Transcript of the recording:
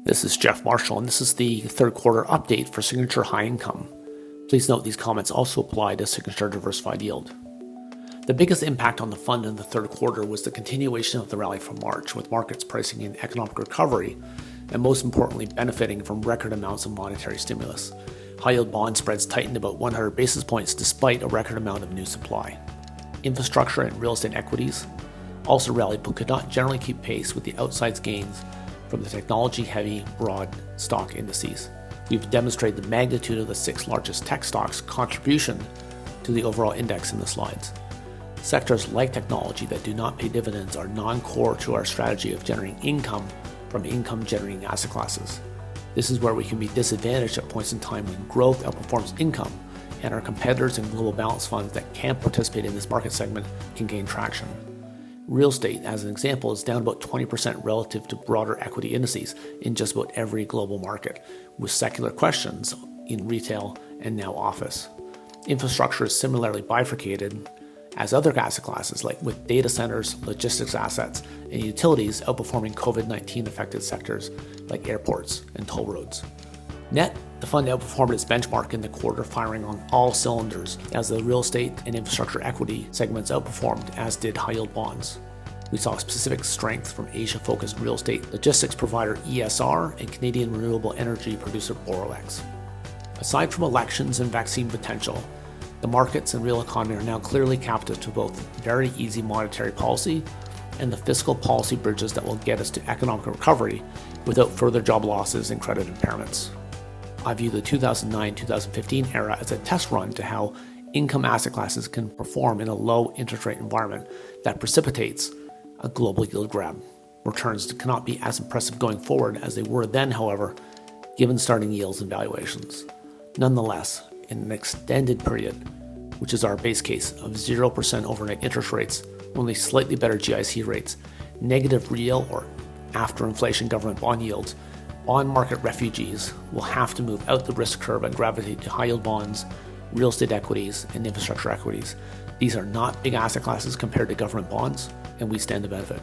This is Geof Marshall, and this is the third quarter update for Signature High Income. Please note these comments also apply to Signature Diversified Yield. The biggest impact on the fund in the third quarter was the continuation of the rally from March, with markets pricing in economic recovery and most importantly benefiting from record amounts of monetary stimulus. High-yield bond spreads tightened about 100 basis points despite a record amount of new supply. Infrastructure and real estate equities also rallied but could not generally keep pace with the outsized gains from the technology-heavy broad stock indices. We've demonstrated the magnitude of the 6 largest tech stocks' contribution to the overall index in the slides. Sectors like technology that do not pay dividends are non-core to our strategy of generating income from income-generating asset classes. This is where we can be disadvantaged at points in time when growth outperforms income, and our competitors and global balance funds that can't participate in this market segment can gain traction. Real estate, as an example, is down about 20% relative to broader equity indices in just about every global market, with secular questions in retail and now office. Infrastructure is similarly bifurcated as other asset classes, like with data centers, logistics assets, and utilities outperforming COVID-19 affected sectors like airports and toll roads. Net, the fund outperformed its benchmark in the quarter, firing on all cylinders as the real estate and infrastructure equity segments outperformed, as did high-yield bonds. We saw specific strength from Asia-focused real estate logistics provider ESR and Canadian renewable energy producer Boralex. Aside from elections and vaccine potential, the markets and real economy are now clearly captive to both very easy monetary policy and the fiscal policy bridges that will get us to economic recovery without further job losses and credit impairments. I view the 2009-2015 era as a test run to how income asset classes can perform in a low interest rate environment that precipitates a global yield grab. Returns cannot be as impressive going forward as they were then, however, given starting yields and valuations. Nonetheless, in an extended period, which is our base case of 0% overnight interest rates, only slightly better GIC rates, negative real or after inflation government bond yields, bond market refugees will have to move out the risk curve and gravitate to high-yield bonds, real estate equities, and infrastructure equities. These are not big asset classes compared to government bonds, and we stand to benefit.